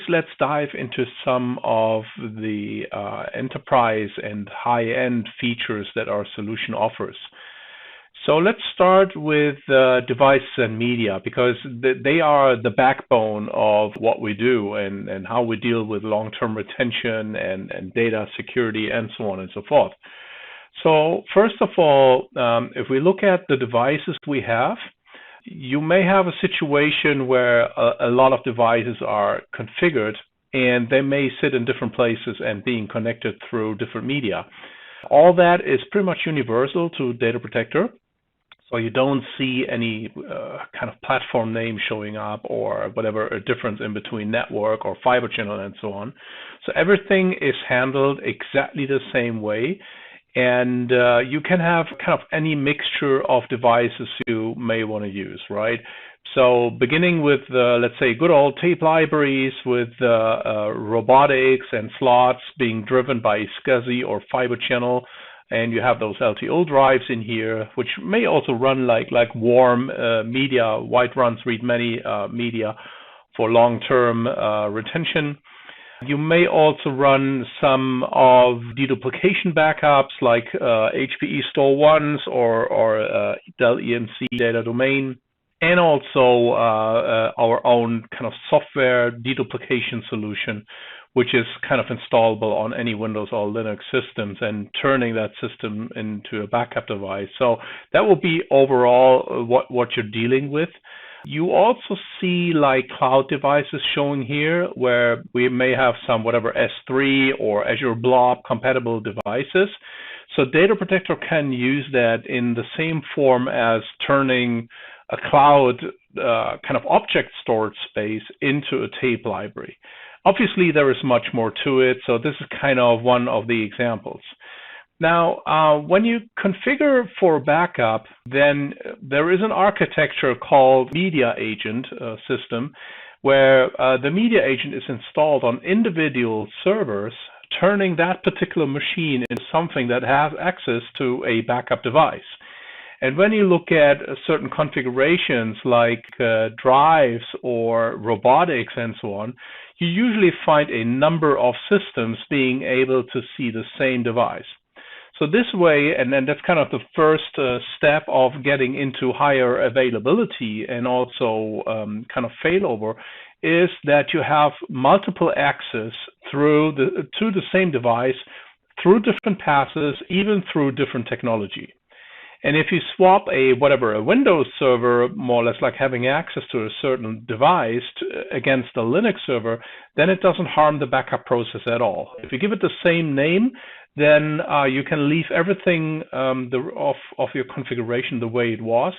let's dive into some of the enterprise and high-end features that our solution offers. So let's start with devices and media, because they are the backbone of what we do and how we deal with long-term retention and data security and so on and so forth. So first of all, if we look at the devices we have, you may have a situation where a lot of devices are configured and they may sit in different places and being connected through different media. All that is pretty much universal to Data Protector. So you don't see any kind of platform name showing up or whatever, a difference in between network or fiber channel and so on. So everything is handled exactly the same way. And you can have kind of any mixture of devices you may want to use, right? So beginning with, let's say, good old tape libraries with robotics and slots being driven by SCSI or fiber channel, and you have those LTO drives in here, which may also run like warm media, white runs, read many media for long-term retention. You may also run some of deduplication backups like HPE Store Ones or Dell EMC Data Domain, and also our own kind of software deduplication solution, which is kind of installable on any Windows or Linux systems and turning that system into a backup device. So that will be overall what you're dealing with. You also see like cloud devices showing here where we may have some whatever S3 or Azure Blob compatible devices. So Data Protector can use that in the same form as turning a cloud kind of object storage space into a tape library. Obviously, there is much more to it, so this is kind of one of the examples. Now, when you configure for backup, then there is an architecture called media agent system, where the media agent is installed on individual servers, turning that particular machine into something that has access to a backup device. And when you look at certain configurations like drives or robotics and so on, you usually find a number of systems being able to see the same device. So this way, and then that's kind of the first step of getting into higher availability and also kind of failover, is that you have multiple access to the same device through different passes, even through different technology. And if you swap a Windows server, more or less like having access to a certain device against a Linux server, then it doesn't harm the backup process at all. If you give it the same name, then you can leave everything of your configuration the way it was.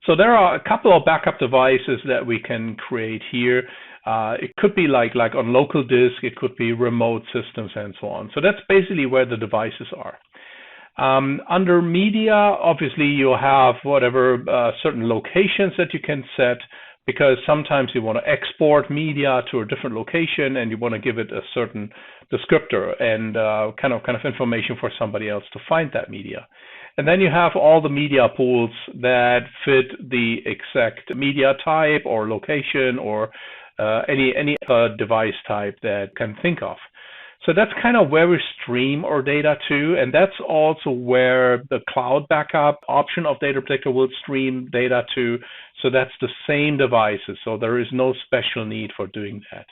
So there are a couple of backup devices that we can create here. It could be like on local disk, it could be remote systems and so on. So that's basically where the devices are. Under media, obviously you have certain locations that you can set, because sometimes you want to export media to a different location and you want to give it a certain descriptor and kind of information for somebody else to find that media. And then you have all the media pools that fit the exact media type or location or any other device type that can think of. So that's kind of where we stream our data to, and that's also where the cloud backup option of Data Protector will stream data to. So that's the same devices, so there is no special need for doing that.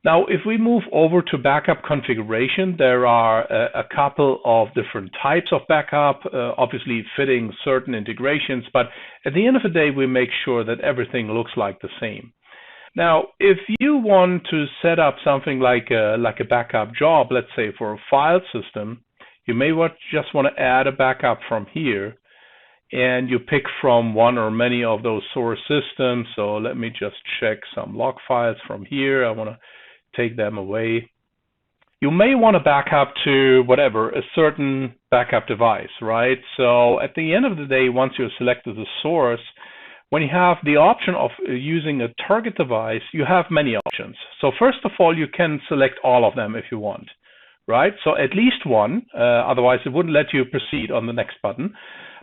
Now, if we move over to backup configuration, there are a couple of different types of backup, obviously fitting certain integrations, but at the end of the day, we make sure that everything looks like the same. Now, if you want to set up something like a backup job, let's say for a file system, you may just want to add a backup from here, and you pick from one or many of those source systems. So let me just check some log files from here. I want to take them away. You may want to back up to a certain backup device, right? So at the end of the day, once you've selected the source, when you have the option of using a target device, you have many options. So first of all, you can select all of them if you want, right? So at least one, otherwise it wouldn't let you proceed on the next button.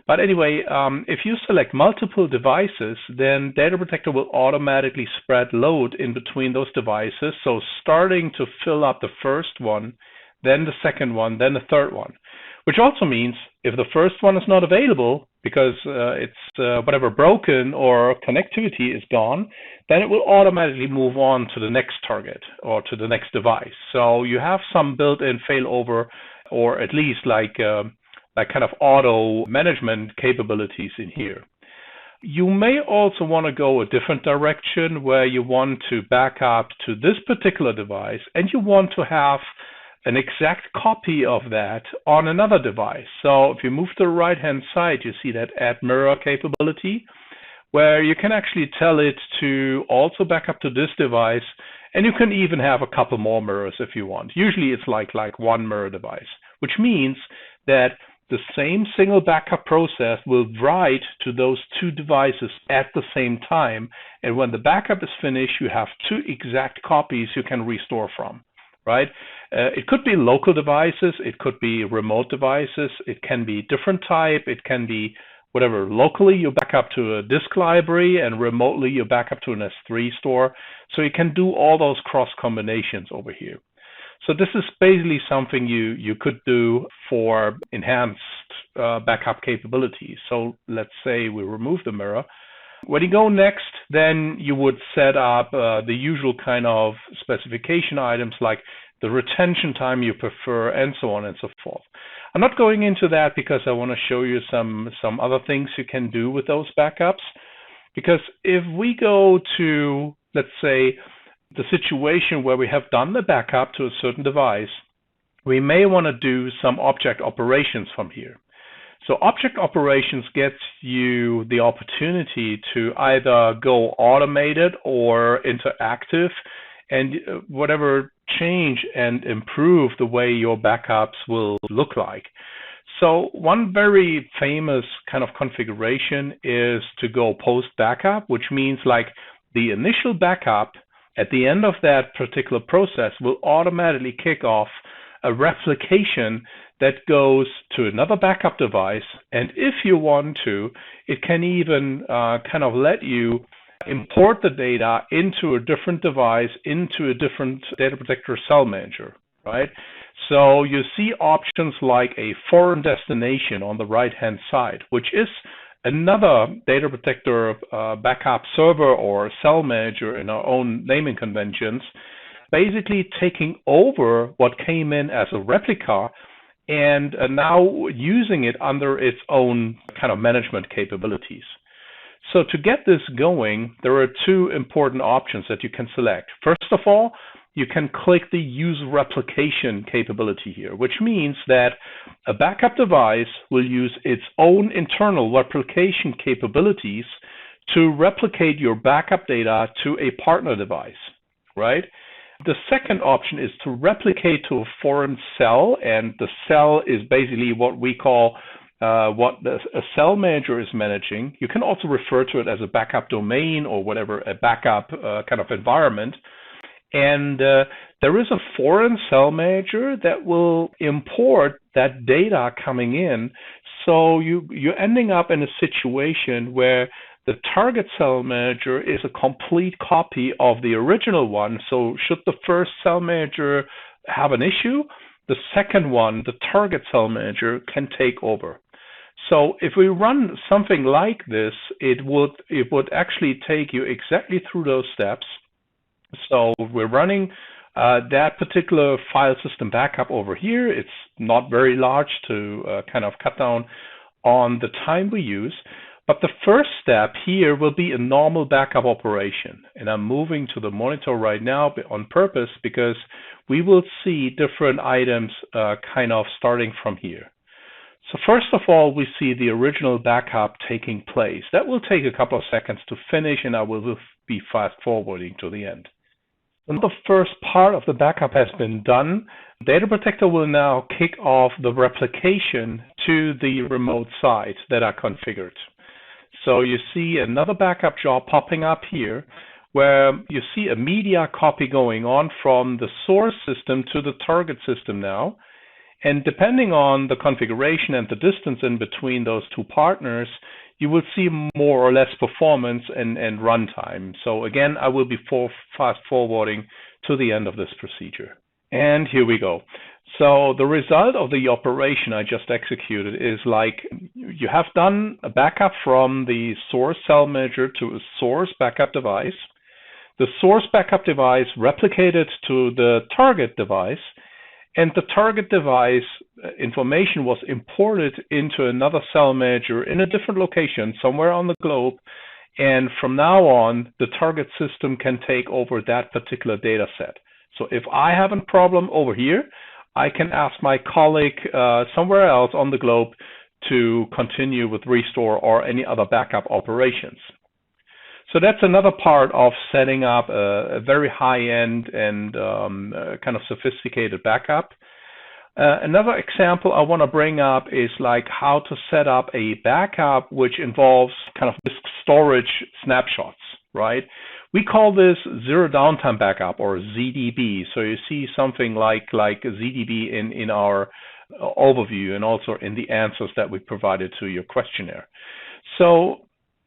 But anyway, if you select multiple devices, then Data Protector will automatically spread load in between those devices. So starting to fill up the first one, then the second one, then the third one, which also means if the first one is not available because it's whatever broken or connectivity is gone, then it will automatically move on to the next target or to the next device. So you have some built-in failover, or at least like kind of auto management capabilities in here. You may also want to go a different direction where you want to back up to this particular device and you want to have an exact copy of that on another device. So if you move to the right-hand side, you see that add mirror capability, where you can actually tell it to also back up to this device, and you can even have a couple more mirrors if you want. Usually it's like one mirror device, which means that the same single backup process will write to those two devices at the same time, and when the backup is finished, you have two exact copies you can restore from, right? It could be local devices, it could be remote devices, it can be different type, it can be whatever. Locally, you back up to a disk library, and remotely, you back up to an S3 store. So you can do all those cross combinations over here. So this is basically something you could do for enhanced backup capabilities. So let's say we remove the mirror. When you go next, then you would set up the usual kind of specification items like the retention time you prefer, and so on and so forth. I'm not going into that because I want to show you some other things you can do with those backups. Because if we go to, let's say, the situation where we have done the backup to a certain device, we may want to do some object operations from here. So object operations gets you the opportunity to either go automated or interactive, and whatever change and improve the way your backups will look like. So one very famous kind of configuration is to go post backup, which means like the initial backup at the end of that particular process will automatically kick off a replication that goes to another backup device. And if you want to, it can even kind of let you import the data into a different device, into a different Data Protector cell manager, right? So you see options like a foreign destination on the right-hand side, which is another Data Protector backup server or cell manager in our own naming conventions, basically taking over what came in as a replica and now using it under its own kind of management capabilities. So to get this going, there are two important options that you can select. First of all, you can click the Use Replication capability here, which means that a backup device will use its own internal replication capabilities to replicate your backup data to a partner device, right? The second option is to replicate to a foreign cell, and the cell is basically what we call what a cell manager is managing. You can also refer to it as a backup domain or whatever, a backup kind of environment. And there is a foreign cell manager that will import that data coming in. So you're ending up in a situation where the target cell manager is a complete copy of the original one. So should the first cell manager have an issue, the second one, the target cell manager, can take over. So if we run something like this, it would actually take you exactly through those steps. So we're running that particular file system backup over here. It's not very large to kind of cut down on the time we use. But the first step here will be a normal backup operation. And I'm moving to the monitor right now on purpose because we will see different items kind of starting from here. So first of all, we see the original backup taking place. That will take a couple of seconds to finish, and I will be fast forwarding to the end. When the first part of the backup has been done, Data Protector will now kick off the replication to the remote sites that are configured. So you see another backup job popping up here where you see a media copy going on from the source system to the target system now. And depending on the configuration and the distance in between those two partners, you will see more or less performance and runtime. So again, I will be fast forwarding to the end of this procedure. And here we go. So the result of the operation I just executed is like you have done a backup from the source cell manager to a source backup device. The source backup device replicated to the target device, and the target device information was imported into another cell manager in a different location somewhere on the globe. And from now on, the target system can take over that particular data set. So if I have a problem over here, I can ask my colleague somewhere else on the globe to continue with restore or any other backup operations. So that's another part of setting up a very high-end and kind of sophisticated backup. Another example I want to bring up is like how to set up a backup which involves kind of disk storage snapshots, right? We call this zero downtime backup, or ZDB. So you see something like a ZDB in our overview and also in the answers that we provided to your questionnaire. So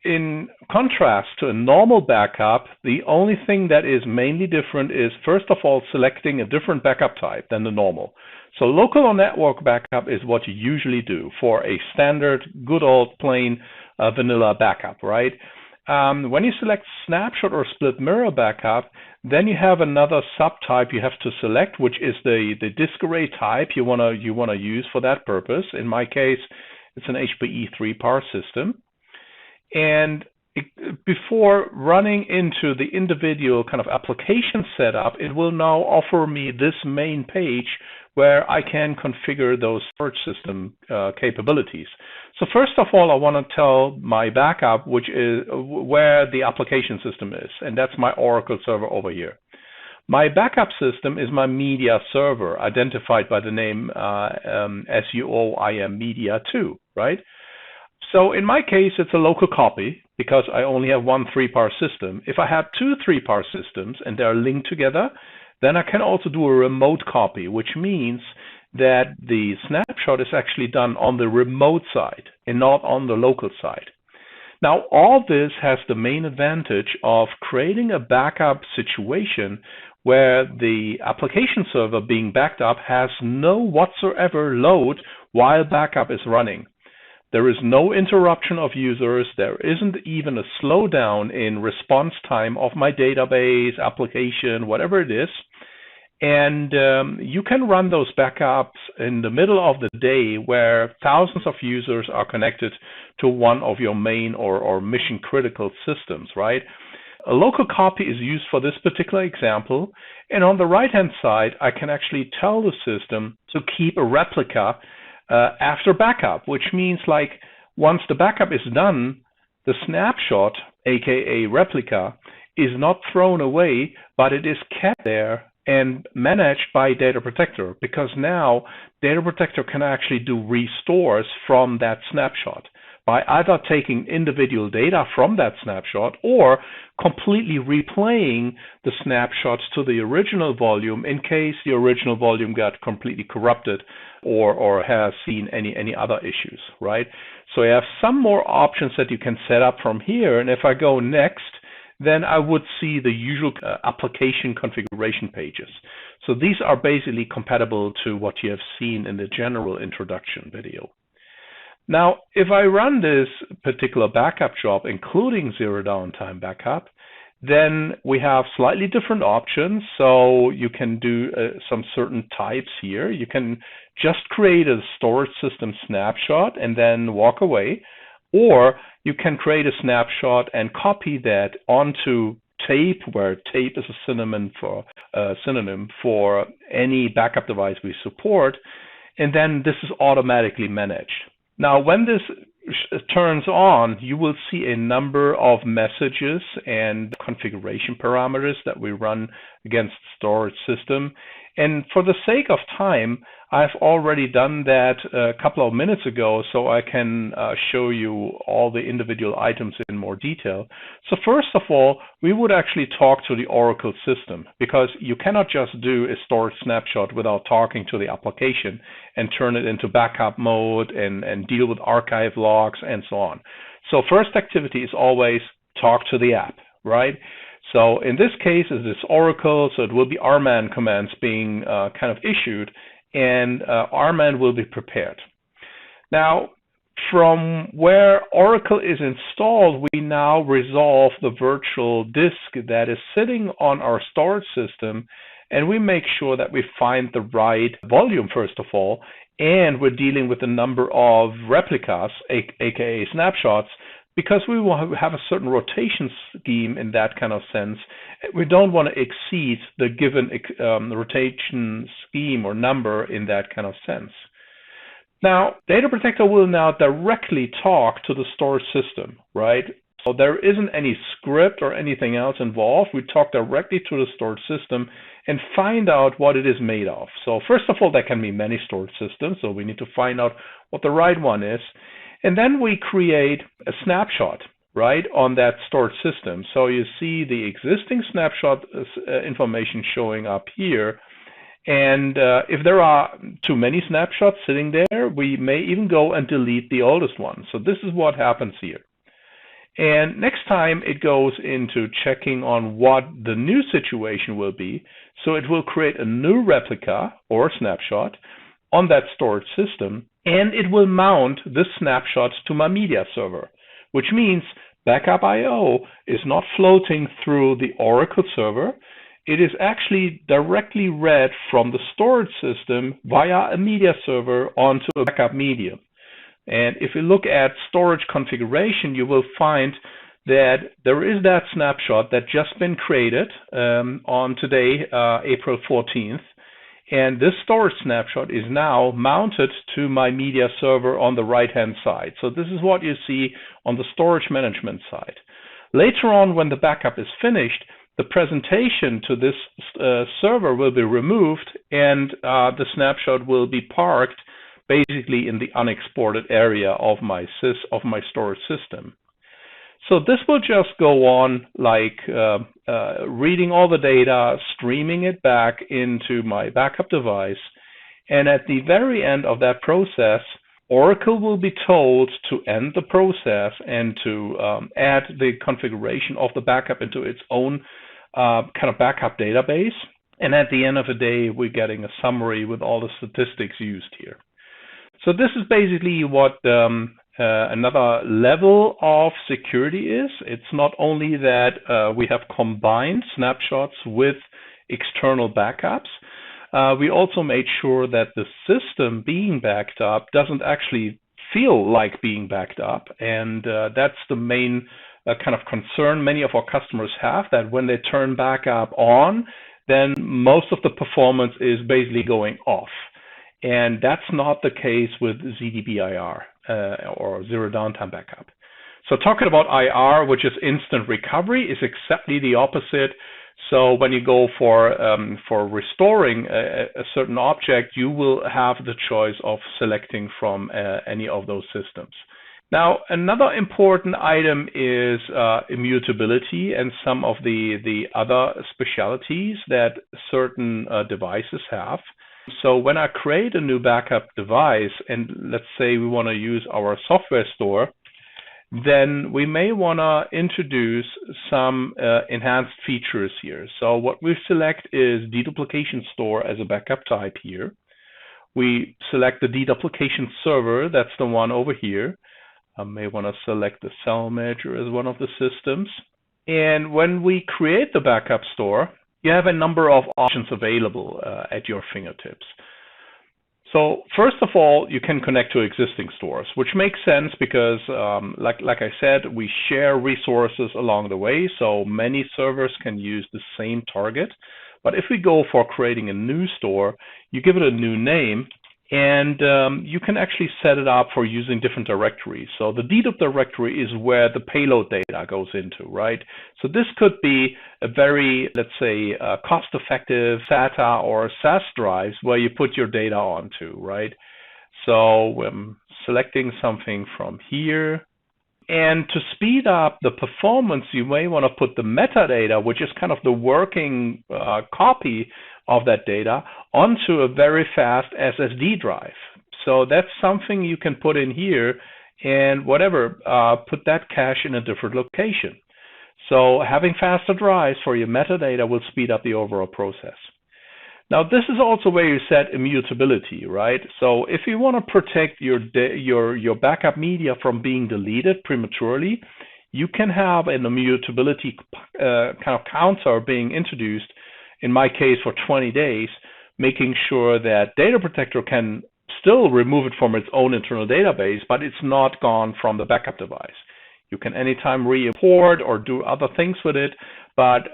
in contrast to a normal backup, the only thing that is mainly different is, first of all, selecting a different backup type than the normal. So local or network backup is what you usually do for a standard, good old plain vanilla backup, right? When you select snapshot or split mirror backup, then you have another subtype you have to select, which is the disk array type you wanna use for that purpose. In my case, it's an HPE 3-part system. And before running into the individual kind of application setup, it will now offer me this main page where I can configure those storage system capabilities. So first of all, I want to tell my backup which is where the application system is, and that's my Oracle server over here. My backup system is my media server, identified by the name SUOIM Media 2, right? So in my case, it's a local copy because I only have one 3-part system. If I have two 3-part systems and they're linked together, then I can also do a remote copy, which means that the snapshot is actually done on the remote side and not on the local side. Now, all this has the main advantage of creating a backup situation where the application server being backed up has no whatsoever load while backup is running. There is no interruption of users. There isn't even a slowdown in response time of my database, application, whatever it is. And you can run those backups in the middle of the day where thousands of users are connected to one of your main or mission critical systems, right? A local copy is used for this particular example. And on the right-hand side, I can actually tell the system to keep a replica after backup, which means like once the backup is done, the snapshot, aka replica, is not thrown away, but it is kept there and managed by Data Protector, because now Data Protector can actually do restores from that snapshot by either taking individual data from that snapshot or completely replaying the snapshots to the original volume in case the original volume got completely corrupted or has seen any other issues, right? So you have some more options that you can set up from here. And if I go next, then I would see the usual application configuration pages. So these are basically compatible to what you have seen in the general introduction video. Now, if I run this particular backup job, including zero downtime backup, then we have slightly different options. So you can do some certain types here. You can just create a storage system snapshot and then walk away, or you can create a snapshot and copy that onto tape, where tape is a synonym for any backup device we support, and then this is automatically managed. Now, when this turns on, you will see a number of messages and configuration parameters that we run against storage system. And for the sake of time, I've already done that a couple of minutes ago, so I can show you all the individual items in more detail. So first of all, we would actually talk to the Oracle system, because you cannot just do a storage snapshot without talking to the application and turn it into backup mode and deal with archive logs and so on. So first activity is always talk to the app, right? So in this case, it is Oracle, so it will be rman commands being kind of issued, and rman will be prepared. Now, from where Oracle is installed, we now resolve the virtual disk that is sitting on our storage system, and we make sure that we find the right volume, first of all, and we're dealing with a number of replicas, aka snapshots, because we will have a certain rotation scheme in that kind of sense. We don't want to exceed the given rotation scheme or number in that kind of sense. Now, Data Protector will now directly talk to the storage system, right? So there isn't any script or anything else involved. We talk directly to the storage system and find out what it is made of. So first of all, there can be many storage systems, so we need to find out what the right one is. And then we create a snapshot, right, on that storage system. So you see the existing snapshot information showing up here. And if there are too many snapshots sitting there, we may even go and delete the oldest one. So this is what happens here. And next time it goes into checking on what the new situation will be. So it will create a new replica or snapshot on that storage system, and it will mount this snapshot to my media server, which means backup I/O is not floating through the Oracle server. It is actually directly read from the storage system via a media server onto a backup medium. And if you look at storage configuration, you will find that there is that snapshot that just been created on today, April 14th. And this storage snapshot is now mounted to my media server on the right-hand side. So this is what you see on the storage management side. Later on, when the backup is finished, the presentation to this server will be removed, and the snapshot will be parked basically in the unexported area of my storage system. So this will just go on like reading all the data, streaming it back into my backup device, and at the very end of that process, Oracle will be told to end the process and to add the configuration of the backup into its own kind of backup database. And at the end of the day, we're getting a summary with all the statistics used here. So this is basically what another level of security is. It's not only that we have combined snapshots with external backups, we also made sure that the system being backed up doesn't actually feel like being backed up. And that's the main kind of concern many of our customers have, that when they turn backup on, then most of the performance is basically going off. And that's not the case with ZDB-IR or zero downtime backup. So talking about IR, which is instant recovery, is exactly the opposite. So when you go for restoring a certain object, you will have the choice of selecting from any of those systems. Now, another important item is immutability and some of the other specialties that certain devices have. So when I create a new backup device, and let's say we want to use our software store, then we may want to introduce some enhanced features here. So what we select is deduplication store as a backup type here. We select the deduplication server, that's the one over here. I may want to select the cell manager as one of the systems. And when we create the backup store, you have a number of options available at your fingertips. So first of all, you can connect to existing stores, which makes sense because, like I said, we share resources along the way, so many servers can use the same target. But if we go for creating a new store, you give it a new name, And you can actually set it up for using different directories. So the dedup directory is where the payload data goes into, right? So this could be a very, let's say, cost-effective SATA or SAS drives where you put your data onto, right? So I'm selecting something from here. And to speed up the performance, you may want to put the metadata, which is kind of the working copy of that data, onto a very fast SSD drive. So that's something you can put in here and whatever, put that cache in a different location. So having faster drives for your metadata will speed up the overall process. Now, this is also where you set immutability, right? So if you want to protect your backup media from being deleted prematurely, you can have an immutability kind of counter being introduced, in my case for 20 days, making sure that Data Protector can still remove it from its own internal database, but it's not gone from the backup device. You can anytime re-import or do other things with it, but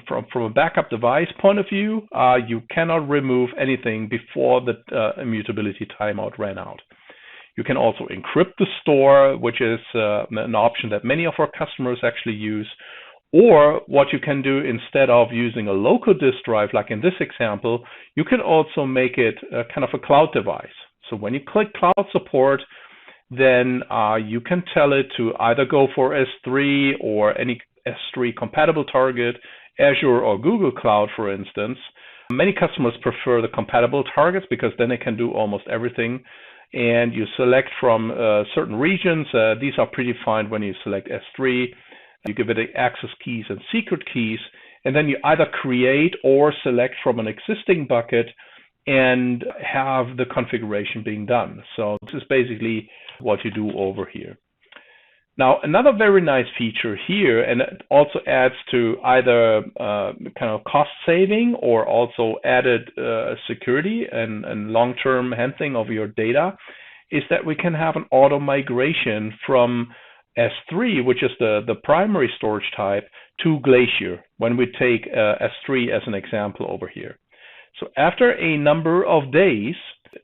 from a backup device point of view, you cannot remove anything before the immutability timeout ran out. You can also encrypt the store, which is an option that many of our customers actually use. Or what you can do, instead of using a local disk drive, like in this example, you can also make it kind of a cloud device. So when you click cloud support, then you can tell it to either go for S3 or any S3 compatible target, Azure or Google Cloud, for instance. Many customers prefer the compatible targets because then they can do almost everything. And you select from certain regions. These are predefined when you select S3. You give it access keys and secret keys, and then you either create or select from an existing bucket and have the configuration being done. So this is basically what you do over here. Now, another very nice feature here, and it also adds to either kind of cost saving or also added security and long-term handling of your data, is that we can have an auto migration from S3, which is the primary storage type, to Glacier, when we take S3 as an example over here. So after a number of days,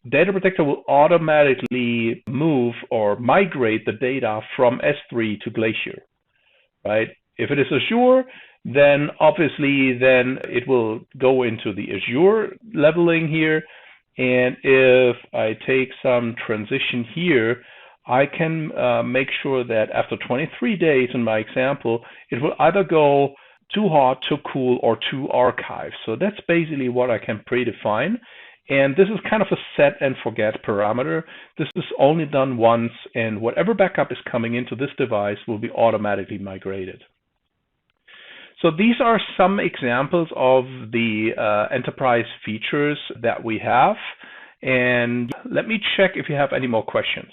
Data Protector will automatically move or migrate the data from S3 to Glacier, right? If it is Azure, then obviously it will go into the Azure leveling here. And if I take some transition here, I can make sure that after 23 days in my example, it will either go to hot, to cool, or to archive. So that's basically what I can predefine. And this is kind of a set and forget parameter. This is only done once, and whatever backup is coming into this device will be automatically migrated. So these are some examples of the enterprise features that we have. And let me check if you have any more questions.